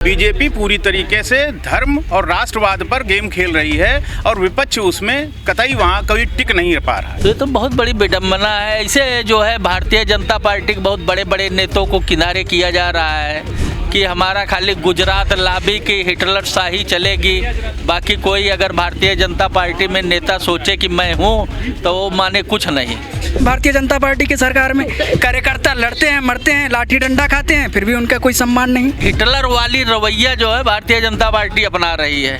BJP पूरी तरीके से धर्म और राष्ट्रवाद पर गेम खेल रही है और विपक्ष उसमें कतई वहाँ कभी टिक नहीं पा रहा है। ये तो बहुत बड़ी विडम्बना है। इसे जो है भारतीय जनता पार्टी के बहुत बड़े बड़े नेताओं को किनारे किया जा रहा है कि हमारा खाली गुजरात लाबी की हिटलर शाही चलेगी, बाकी कोई अगर भारतीय जनता पार्टी में नेता सोचे कि मैं हूँ तो वो माने कुछ नहीं। भारतीय जनता पार्टी की सरकार में कार्यकर्ता लड़ते हैं, मरते हैं, लाठी डंडा खाते हैं, फिर भी उनका कोई सम्मान नहीं। हिटलर वाली रवैया जो है भारतीय जनता पार्टी अपना रही है।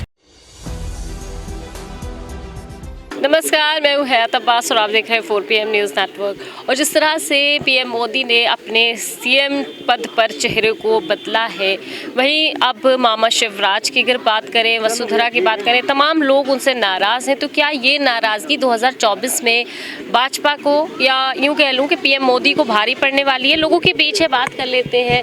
नमस्कार, मैं हूँ हयात अब्बास और आप देख रहे हैं 4PM न्यूज़ नेटवर्क। और जिस तरह से पीएम मोदी ने अपने सीएम पद पर चेहरे को बदला है, वहीं अब मामा शिवराज की अगर बात करें, वसुंधरा की बात करें, तमाम लोग उनसे नाराज़ हैं। तो क्या ये नाराज़गी 2024 में भाजपा को या यूँ कह लूँ कि पीएम मोदी को भारी पड़ने वाली है? लोगों के पीछे बात कर लेते हैं।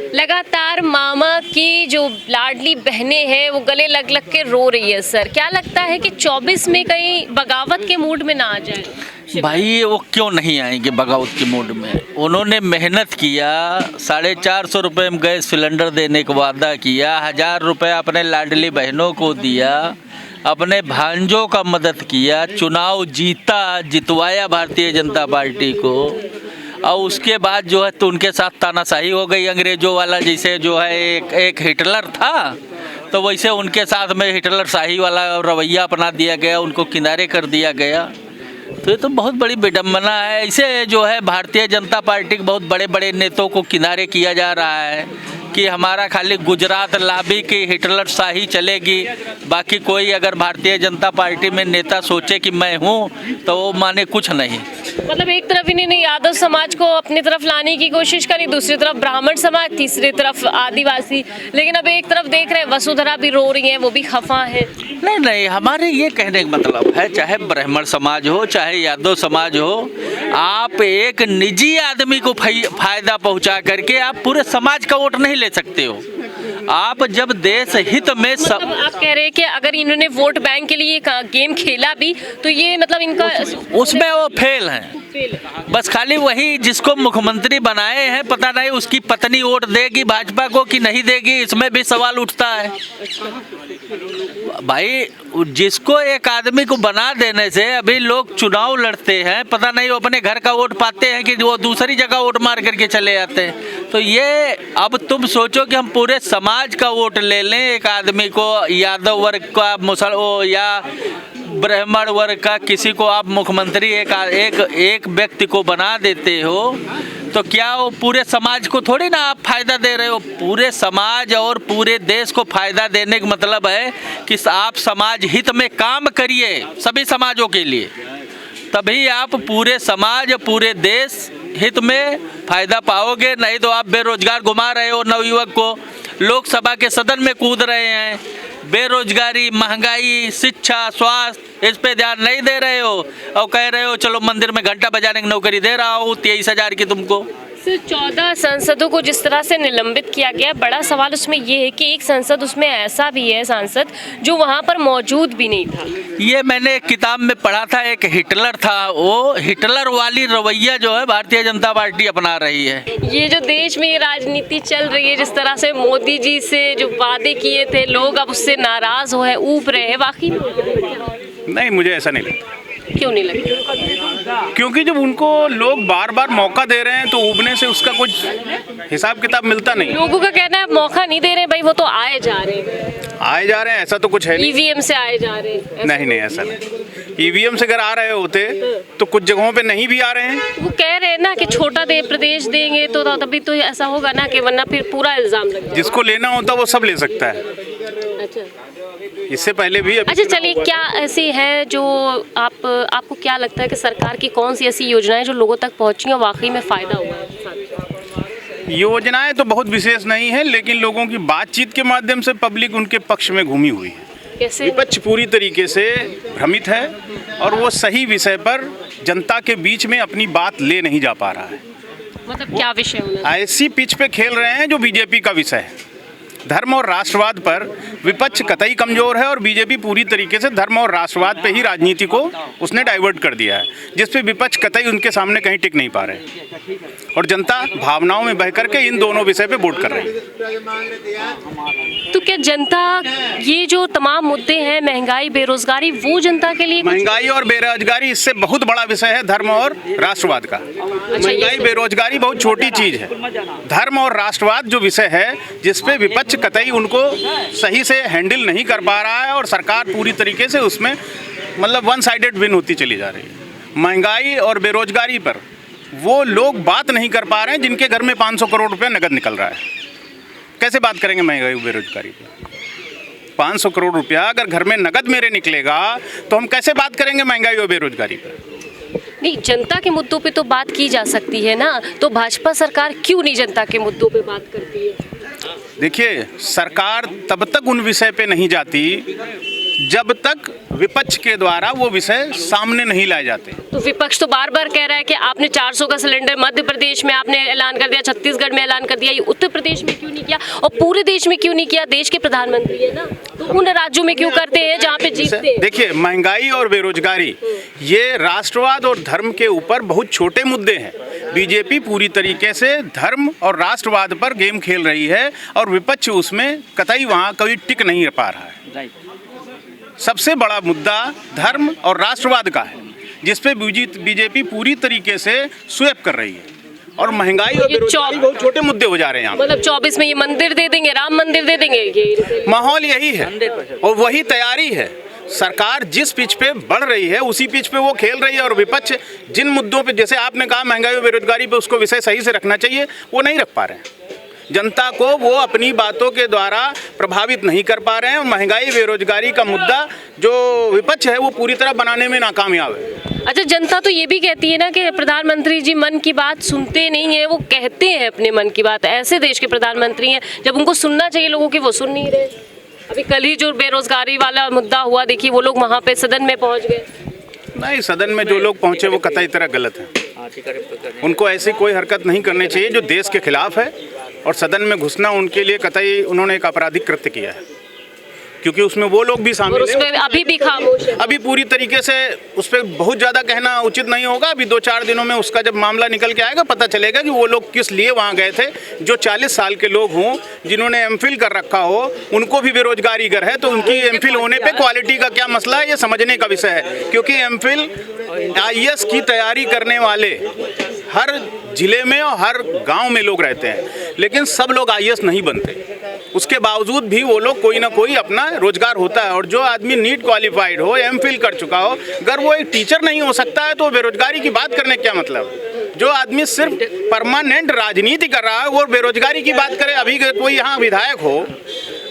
लगातार मामा की जो लाडली बहनें हैं वो गले लग लग के रो रही है। सर, क्या लगता है कि 24 में कहीं बगावत के मूड में ना आ जाए? भाई वो क्यों नहीं आएंगे बगावत के मूड में? उन्होंने मेहनत किया, 450 रुपये में गैस सिलेंडर देने का वादा किया, 1000 रुपये अपने लाडली बहनों को दिया, अपने भांजों का मदद किया, चुनाव जितवाया भारतीय जनता पार्टी को। और उसके बाद जो है तो उनके साथ तानाशाही हो गई अंग्रेजों वाला, जैसे जो है एक हिटलर था तो वैसे उनके साथ में हिटलर शाही वाला रवैया अपना दिया गया, उनको किनारे कर दिया गया। तो ये तो बहुत बड़ी विडम्बना है। इसे जो है भारतीय जनता पार्टी के बहुत बड़े बड़े नेताओं को किनारे किया जा रहा है कि हमारा खाली गुजरात लाबी की हिटलर शाही चलेगी, बाकी कोई अगर भारतीय जनता पार्टी में नेता सोचे कि मैं हूँ तो वो माने कुछ नहीं। मतलब एक तरफ इन्होंने यादव समाज को अपनी तरफ लाने की कोशिश करी, दूसरी तरफ ब्राह्मण समाज, तीसरी तरफ आदिवासी, लेकिन अब एक तरफ देख रहे हैं वसुंधरा भी रो रही हैं, वो भी खफा है। नहीं, हमारे ये कहने का मतलब है, चाहे ब्राह्मण समाज हो चाहे यादव समाज हो, आप एक निजी आदमी को फायदा पहुंचा करके आप पूरे समाज का वोट नहीं ले सकते हो। आप जब देश हित में मतलब आप कह रहे हैं कि अगर इन्होंने वोट बैंक के लिए गेम खेला भी तो ये मतलब इनका उसमें वो फेल हैं। बस खाली वही जिसको मुख्यमंत्री बनाए हैं, पता नहीं उसकी पत्नी वोट देगी भाजपा को कि नहीं देगी, इसमें भी सवाल उठता है। भाई जिसको एक आदमी को बना देने से अभी लोग चुनाव लड़ते हैं, पता नहीं वो अपने घर का वोट पाते हैं कि वो दूसरी जगह वोट मार करके चले जाते हैं। तो ये अब तुम सोचो कि हम पूरे समाज का वोट ले लें एक आदमी को, यादव वर्ग का, या ब्राह्मण वर्ग का, किसी को आप मुख्यमंत्री एक व्यक्ति को बना देते हो तो क्या वो पूरे समाज को थोड़ी ना आप फायदा दे रहे हो? पूरे समाज और पूरे देश को फायदा देने का मतलब है कि आप समाज हित में काम करिए, सभी समाजों के लिए, तभी आप पूरे समाज पूरे देश हित में फायदा पाओगे। नहीं तो आप बेरोजगार घुमा रहे हो नवयुवक को, लोकसभा के सदन में कूद रहे हैं, बेरोजगारी, महंगाई, शिक्षा, स्वास्थ्य, इस पे ध्यान नहीं दे रहे हो और कह रहे हो चलो मंदिर में घंटा बजाने की नौकरी दे रहा हूँ 23,000 की तुमको। सिर्फ 14 सांसदों को जिस तरह से निलंबित किया गया, बड़ा सवाल उसमें ये है कि एक संसद उसमें ऐसा भी है सांसद जो वहाँ पर मौजूद भी नहीं था। ये मैंने एक किताब में पढ़ा था, एक हिटलर था, वो हिटलर वाली रवैया जो है भारतीय जनता पार्टी अपना रही है। ये जो देश में ये राजनीति चल रही है, जिस तरह से मोदी जी से जो वादे किए थे लोग अब उससे नाराज हो है, ऊब रहे हैं, वाकई नहीं, मुझे ऐसा नहीं लगता। क्यों नहीं लगता? क्योंकि जब उनको लोग बार बार मौका दे रहे हैं तो उबने से उसका कुछ हिसाब किताब मिलता नहीं। लोगों का कहना है मौका नहीं दे रहे भाई, वो तो आए जा रहे हैं, ऐसा तो कुछ है नहीं। ईवीएम से आए जा रहे हैं। नहीं, ऐसा नहीं। ईवीएम से अगर आ रहे होते तो कुछ जगहों पे नहीं भी आ रहे हैं। वो कह रहे हैं ना कि छोटा प्रदेश देंगे तो तभी तो ऐसा होगा ना, कि वरना फिर पूरा इल्जाम लग जाएगा। जिसको लेना होता वो सब ले सकता है। अच्छा, इससे पहले भी अच्छा चलिए, क्या ऐसी है जो आपको क्या लगता है कि सरकार की कौन सी ऐसी योजनाएं जो लोगों तक पहुंची और वाकई में फायदा हुआ है? योजनाएं तो बहुत विशेष नहीं है, लेकिन लोगों की बातचीत के माध्यम से पब्लिक उनके पक्ष में घूमी हुई है। कैसे? विपक्ष पूरी तरीके से भ्रमित है और वो सही विषय पर जनता के बीच में अपनी बात ले नहीं जा पा रहा है। मतलब क्या विषय? ऐसी पिच पे खेल रहे हैं जो बीजेपी का विषय है। धर्म और राष्ट्रवाद पर विपक्ष कतई कमज़ोर है और बीजेपी पूरी तरीके से धर्म और राष्ट्रवाद पे ही राजनीति को उसने डाइवर्ट कर दिया है, जिस पे विपक्ष कतई उनके सामने कहीं टिक नहीं पा रहे हैं और जनता भावनाओं में बह करके इन दोनों विषय पे वोट कर रही है। तो क्या जनता ये जो तमाम मुद्दे हैं, महंगाई, बेरोजगारी, वो जनता के लिए महंगाई और बेरोजगारी इससे बहुत बड़ा विषय है धर्म और राष्ट्रवाद का। महंगाई बेरोजगारी बहुत छोटी चीज है, धर्म और राष्ट्रवाद जो विषय है जिसपे विपक्ष कतई उनको सही से हैंडल नहीं कर पा रहा है और सरकार पूरी तरीके से उसमें मतलब वन साइडेड विन होती चली जा रही है। महंगाई और बेरोजगारी पर वो लोग बात नहीं कर पा रहे हैं जिनके घर में 500 करोड़ रुपया नगद निकल रहा है। कैसे बात करेंगे महंगाई और बेरोजगारी पर? 500 करोड़ रुपया अगर घर में नगद मेरे निकलेगा तो हम कैसे बात करेंगे महंगाई और बेरोजगारी पर? नहीं, जनता के मुद्दों पे तो बात की जा सकती है ना, तो भाजपा सरकार क्यों नहीं जनता के मुद्दों पे बात करती है? देखिए, सरकार तब तक उन विषय पे नहीं जाती जब तक विपक्ष के द्वारा वो विषय सामने नहीं लाए जाते। तो विपक्ष तो बार बार कह रहा है कि आपने 400 का सिलेंडर मध्य प्रदेश में आपने ऐलान कर दिया, छत्तीसगढ़ में ऐलान कर दिया, ये उत्तर प्रदेश में क्यों नहीं किया और पूरे देश में क्यों नहीं किया? देश के प्रधानमंत्री है ना, तो उन राज्यों में क्यों करते हैं जहाँ पे जीतते हैं? देखिए, महंगाई और बेरोजगारी ये राष्ट्रवाद और धर्म के ऊपर बहुत छोटे मुद्दे हैं। बीजेपी पूरी तरीके से धर्म और राष्ट्रवाद पर गेम खेल रही है और विपक्ष उसमें कतई वहाँ कभी टिक नहीं पा रहा है। सबसे बड़ा मुद्दा धर्म और राष्ट्रवाद का है जिसपे बीजेपी पूरी तरीके से स्वेप कर रही है और महंगाई और बेरोजगारी बहुत छोटे मुद्दे हो जा रहे हैं। मतलब 24 में ये मंदिर दे देंगे, राम मंदिर दे देंगे, ये माहौल यही है और वही तैयारी है। सरकार जिस पिच पे बढ़ रही है उसी पिच पे वो खेल रही है और विपक्ष जिन मुद्दों पे, जैसे आपने कहा महंगाई और बेरोजगारी पे उसको विषय सही से रखना चाहिए, वो नहीं रख पा रहे हैं। जनता को वो अपनी बातों के द्वारा प्रभावित नहीं कर पा रहे हैं और महंगाई बेरोजगारी का मुद्दा जो विपक्ष है वो पूरी तरह बनाने में नाकामयाब है। अच्छा, जनता तो ये भी कहती है ना कि प्रधानमंत्री जी मन की बात सुनते नहीं है, वो कहते हैं अपने मन की बात। ऐसे देश के प्रधानमंत्री हैं, जब उनको सुनना चाहिए लोगों की वो सुन नहीं रहे। अभी कल ही जो बेरोजगारी वाला मुद्दा हुआ, देखिए वो लोग वहाँ पे सदन में पहुँच गए। नहीं, सदन में जो लोग पहुंचे वो कतई तरह गलत है। उनको ऐसी कोई हरकत नहीं करनी चाहिए जो देश के खिलाफ है और सदन में घुसना उनके लिए कतई उन्होंने एक आपराधिक कृत्य किया है, क्योंकि उसमें वो लोग भी शामिल हैं। अभी भी खामोश है। अभी पूरी तरीके से उस पर बहुत ज़्यादा कहना उचित नहीं होगा। अभी 2-4 दिनों में उसका जब मामला निकल के आएगा पता चलेगा कि वो लोग किस लिए वहाँ गए थे। जो 40 साल के लोग हों, जिन्होंने एमफिल कर रखा हो, उनको भी बेरोजगारी गर है, तो उनकी एमफिल होने पे क्वालिटी का क्या मसला है ये समझने का विषय है। क्योंकि एमफिल IAS की तैयारी करने वाले हर जिले में और हर गांव में लोग रहते हैं, लेकिन सब लोग IAS नहीं बनते। उसके बावजूद भी वो लोग कोई ना कोई अपना रोजगार होता है और जो आदमी नीट क्वालिफाइड हो, एमफिल कर चुका हो, अगर वो एक टीचर नहीं हो सकता है तो बेरोजगारी की बात करने क्या मतलब? जो आदमी सिर्फ परमानेंट राजनीति कर रहा है वो बेरोजगारी की बात करे। अभी कोई यहाँ विधायक हो,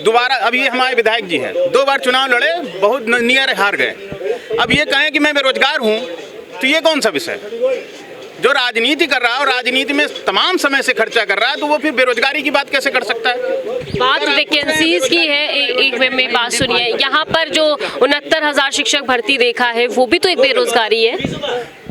दोबारा अभी हमारे विधायक जी हैं 2 बार चुनाव लड़े, बहुत नियर हार गए, अब ये कहें कि मैं बेरोजगार हूँ, तो ये कौन सा विषय? जो राजनीति कर रहा है और राजनीति में तमाम समय से खर्चा कर रहा है, तो वो फिर बेरोजगारी की बात कैसे कर सकता है? बात वैकेंसीज की है। एक में बात सुनिए, यहाँ पर जो 69,000 शिक्षक भर्ती देखा है वो भी तो एक बेरोजगारी है।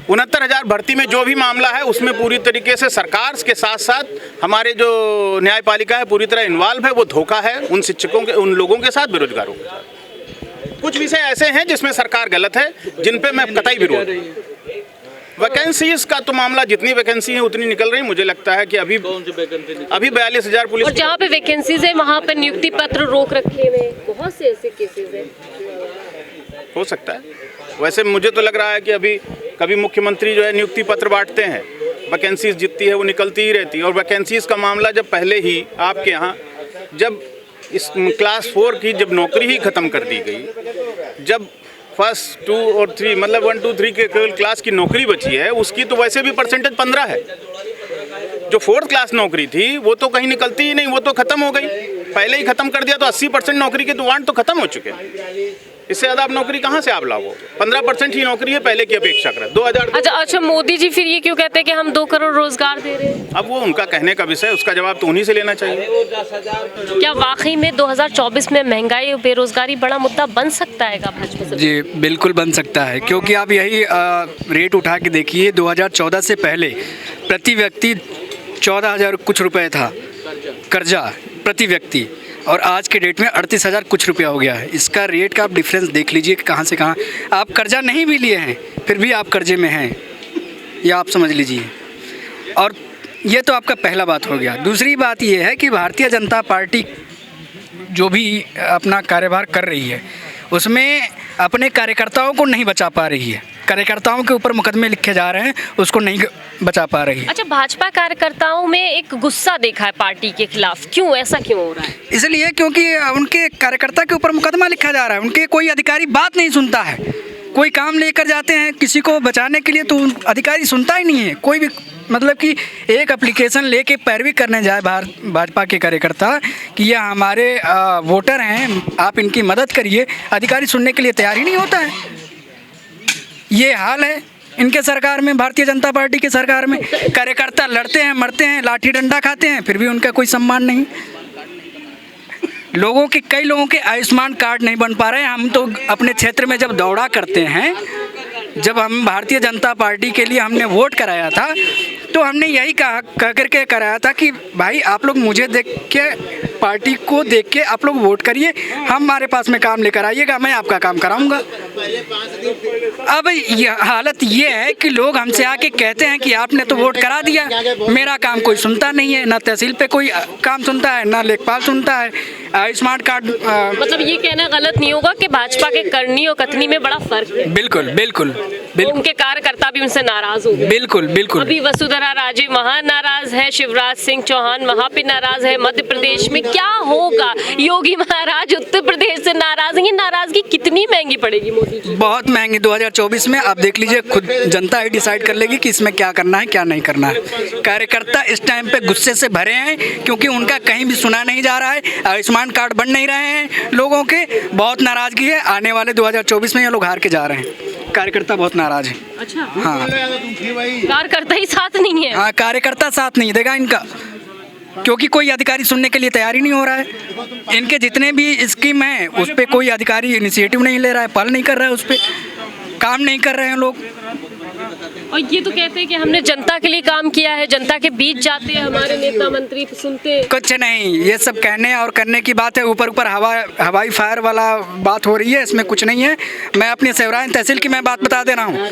69,000 भर्ती में जो भी मामला है उसमें पूरी तरीके से सरकार के साथ साथ हमारे जो न्यायपालिका है पूरी तरह इन्वॉल्व है। वो धोखा है उन शिक्षकों के, उन लोगों के साथ, बेरोजगारों के साथ। कुछ विषय ऐसे हैं जिसमें सरकार गलत है, जिन पे मैं कतई विरोध। वैकेंसीज का तो मामला, जितनी वैकेंसी है उतनी निकल रही। मुझे लगता है कि अभी 42,000 पुलिस, और जहाँ पे वैकेंसीज है वहाँ पे नियुक्ति पत्र रोक रखे हुए, बहुत से ऐसे केसेस हैं। हो सकता है। वैसे मुझे तो लग रहा है कि अभी कभी मुख्यमंत्री जो है नियुक्ति पत्र बांटते हैं, वैकेंसीज जितनी है वो निकलती ही रहती है। और वैकेंसीज का मामला जब पहले ही आपके यहाँ जब इस क्लास 4 की जब नौकरी ही ख़त्म कर दी गई, जब फर्स्ट 2 और 3 मतलब 1 2 3 के केवल क्लास की नौकरी बची है, उसकी तो वैसे भी परसेंटेज 15 है। जो 4th क्लास नौकरी थी वो तो कहीं निकलती ही नहीं, वो तो ख़त्म हो गई। पहले ही ख़त्म कर दिया तो 80% नौकरी के तो वांट तो ख़त्म हो चुके हैं। इससे ज़्यादा आप नौकरी कहाँ से आप लाओगे? 15% ही नौकरी है पहले की अपेक्षा कर 2000। अच्छा, मोदी जी फिर ये क्यों कहते हैं कि हम 2 करोड़ रोजगार दे रहे हैं? अब वो उनका कहने का विषय, उसका जवाब तो उन्हीं से लेना चाहिए। क्या वाकई में 2024 में महंगाई और बेरोजगारी बड़ा मुद्दा बन सकता है भाजपा से? जी बिल्कुल बन सकता है, क्योंकि आप यही रेट उठा के देखिए। 2014 से पहले प्रति व्यक्ति 14,000 कुछ रुपए था कर्जा प्रति व्यक्ति। और आज के डेट में 38,000 कुछ रुपया हो गया है। इसका रेट का आप डिफरेंस देख लीजिए कि कहाँ से कहाँ। आप कर्जा नहीं भी लिए हैं फिर भी आप कर्जे में हैं, या आप समझ लीजिए। और ये तो आपका पहला बात हो गया। दूसरी बात ये है कि भारतीय जनता पार्टी जो भी अपना कार्यभार कर रही है उसमें अपने कार्यकर्ताओं को नहीं बचा पा रही है। कार्यकर्ताओं के ऊपर मुकदमे लिखे जा रहे हैं, उसको नहीं बचा पा रही है। अच्छा, भाजपा कार्यकर्ताओं में एक गुस्सा देखा है पार्टी के खिलाफ, क्यों, ऐसा क्यों हो रहा है? इसलिए क्योंकि उनके कार्यकर्ता के ऊपर मुकदमा लिखा जा रहा है। उनके कोई अधिकारी बात नहीं सुनता है। कोई काम लेकर जाते हैं किसी को बचाने के लिए तो अधिकारी सुनता ही नहीं है। कोई भी मतलब कि एक एप्लीकेशन लेके पैरवी करने जाए भाजपा के कार्यकर्ता कि यह हमारे वोटर हैं, आप इनकी मदद करिए, अधिकारी सुनने के लिए तैयार ही नहीं होता है। ये हाल है इनके सरकार में, भारतीय जनता पार्टी की सरकार में। कार्यकर्ता लड़ते हैं, मरते हैं, लाठी डंडा खाते हैं, फिर भी उनका कोई सम्मान नहीं। कई लोगों के आयुष्मान कार्ड नहीं बन पा रहे हैं। हम तो अपने क्षेत्र में जब दौड़ा करते हैं, जब हम भारतीय जनता पार्टी के लिए हमने वोट कराया था तो हमने यही कह करके कराया था कि भाई आप लोग मुझे देख के, पार्टी को देख के आप लोग वोट करिए, हमारे पास में काम लेकर आइएगा, मैं आपका काम कराऊंगा। अब यह हालत ये है कि लोग हमसे आके कहते हैं कि आपने तो वोट करा दिया, मेरा काम कोई सुनता नहीं है। ना तहसील पे कोई काम सुनता है, ना लेखपाल सुनता है। आयुष्मान कार्ड मतलब ये कहना गलत नहीं होगा कि भाजपा के करनी और कथनी में बड़ा फर्क है। बिल्कुल बिल्कुल तो उनके कार्यकर्ता भी उनसे नाराज हो गए। बिल्कुल बिल्कुल। अभी वसुंधरा राजे वहाँ नाराज है, शिवराज सिंह चौहान वहाँ पे नाराज है। मध्य प्रदेश में क्या होगा? योगी महाराज उत्तर प्रदेश से नाराज हैं। ये नाराजगी कितनी महंगी पड़ेगी मोदी जी? बहुत महंगी। 2024 में आप देख लीजिए, खुद जनता ही डिसाइड कर लेगी कि इसमें क्या करना है क्या नहीं करना है। कार्यकर्ता इस टाइम पे गुस्से से भरे हैं क्योंकि उनका कहीं भी सुना नहीं जा रहा है। आयुष्मान कार्ड बन नहीं रहे हैं लोगों के, बहुत नाराजगी है। आने वाले 2024 में ये लोग हार के जा रहे हैं। कार्यकर्ता बहुत नाराज है। अच्छा, हाँ, कार्यकर्ता ही साथ नहीं है। हाँ, कार्यकर्ता साथ नहीं देगा इनका, क्योंकि कोई अधिकारी सुनने के लिए तैयार ही नहीं हो रहा है। इनके जितने भी स्कीम हैं उस पर कोई अधिकारी इनिशिएटिव नहीं ले रहा है, पहल नहीं कर रहा है, उस पर काम नहीं कर रहे हैं लोग। और ये तो कहते हैं कि हमने जनता के लिए काम किया है, जनता के बीच जाते हैं हमारे नेता मंत्री, सुनते कुछ नहीं। ये सब कहने और करने की बात है, ऊपर ऊपर हवाई फायर वाला बात हो रही है, इसमें कुछ नहीं है। मैं अपनी सेवरायन तहसील की मैं बात बता दे रहा हूँ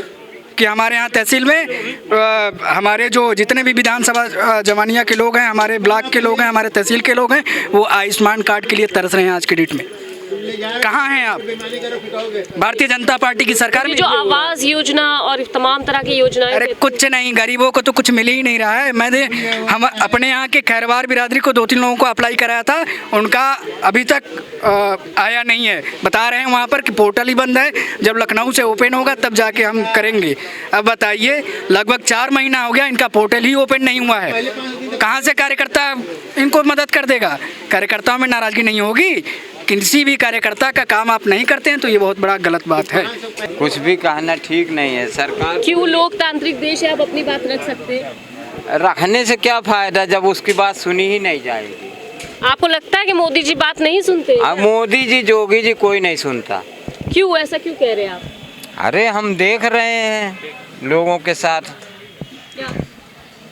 कि हमारे यहाँ तहसील में हमारे जो जितने भी विधानसभा जवानिया के लोग हैं, हमारे ब्लॉक के लोग हैं, हमारे तहसील के लोग हैं, वो आयुष्मान कार्ड के लिए तरस रहे हैं आज के डेट में। कहाँ हैं आप? भारतीय जनता पार्टी की सरकार में जो आवास योजना और तमाम तरह की योजनाएं, अरे कुछ नहीं, गरीबों को तो कुछ मिल ही नहीं रहा है। मैंने हम अपने यहाँ के खैरवार बिरादरी को 2-3 लोगों को अप्लाई कराया था, उनका अभी तक आया नहीं है। बता रहे हैं वहाँ पर कि पोर्टल ही बंद है, जब लखनऊ से ओपन होगा तब जाके हम करेंगे। अब बताइए, लगभग 4 महीना हो गया, इनका पोर्टल ही ओपन नहीं हुआ है। कहाँ से कार्यकर्ता इनको मदद कर देगा? कार्यकर्ताओं में नाराजगी नहीं होगी? किसी भी कार्यकर्ता का काम आप नहीं करते हैं तो ये बहुत बड़ा गलत बात है। कुछ भी कहना ठीक नहीं है। सरकार क्यों, लोकतांत्रिक देश है, आप अपनी बात रख सकते हैं। रखने से क्या फायदा जब उसकी बात सुनी ही नहीं जाएगी? आपको लगता है कि मोदी जी बात नहीं सुनते? अब मोदी जी, जोगी जी कोई नहीं सुनता। क्यों, ऐसा क्यों कह रहे हैं आप? अरे हम देख रहे हैं लोगों के साथ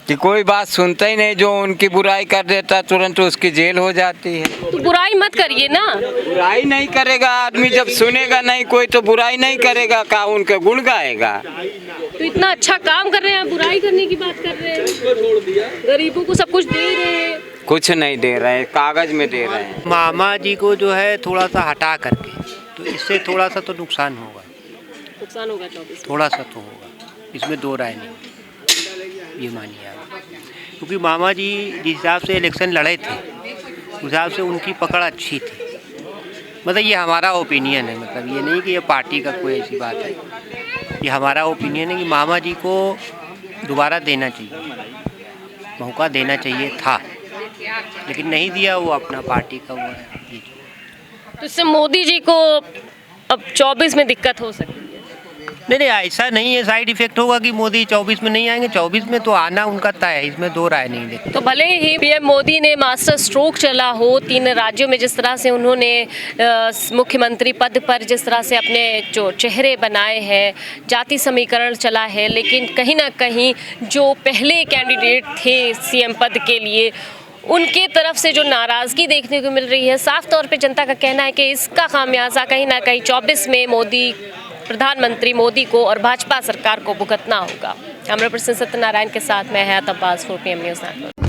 कि कोई बात सुनता ही नहीं। जो उनकी बुराई कर देता तुरंत उसकी जेल हो जाती है। तो बुराई मत करिए ना। बुराई नहीं करेगा आदमी, जब सुनेगा नहीं कोई तो बुराई नहीं करेगा, का उनके गुण गाएगा। तो इतना अच्छा काम कर रहे हैं, बुराई करने की बात कर रहे हैं। गरीबों को सब कुछ दे रहे हैं। कुछ नहीं दे रहे हैं, कागज में दे रहे हैं। मामा जी को जो है थोड़ा सा हटा करके, तो इससे थोड़ा सा तो नुकसान होगा। नुकसान होगा 24, थोड़ा सा तो होगा, इसमें दो राय नहीं, ये मानिए आप। क्योंकि मामा जी जिस हिसाब से इलेक्शन लड़े थे उस हिसाब से उनकी पकड़ अच्छी थी। मतलब ये हमारा ओपिनियन है, मतलब ये नहीं कि ये पार्टी का कोई ऐसी बात है, ये हमारा ओपिनियन है कि मामा जी को दोबारा देना चाहिए, मौका देना चाहिए था, लेकिन नहीं दिया। वो अपना पार्टी का वो है। तो इससे मोदी जी को अब 24 में दिक्कत हो सकती है? नहीं, ऐसा नहीं है। साइड इफेक्ट होगा कि मोदी 24 में नहीं आएंगे, 24 में तो आना उनका तय है, इसमें दो राय नहीं देते। तो भले ही पीएम मोदी ने मास्टर स्ट्रोक चला हो 3 राज्यों में, जिस तरह से उन्होंने मुख्यमंत्री पद पर जिस तरह से अपने जो चेहरे बनाए हैं, जाति समीकरण चला है, लेकिन कहीं ना कहीं जो पहले कैंडिडेट थे सीएम पद के लिए उनके तरफ से जो नाराज़गी देखने को मिल रही है, साफ तौर पे जनता का कहना है कि इसका खामियाजा कहीं ना कहीं 24 में मोदी, प्रधानमंत्री मोदी को और भाजपा सरकार को भुगतना होगा। कैमरा पर्सन सत्यनारायण के साथ मैं हयात अब्बास, 4PM न्यूज़ नेटवर्क।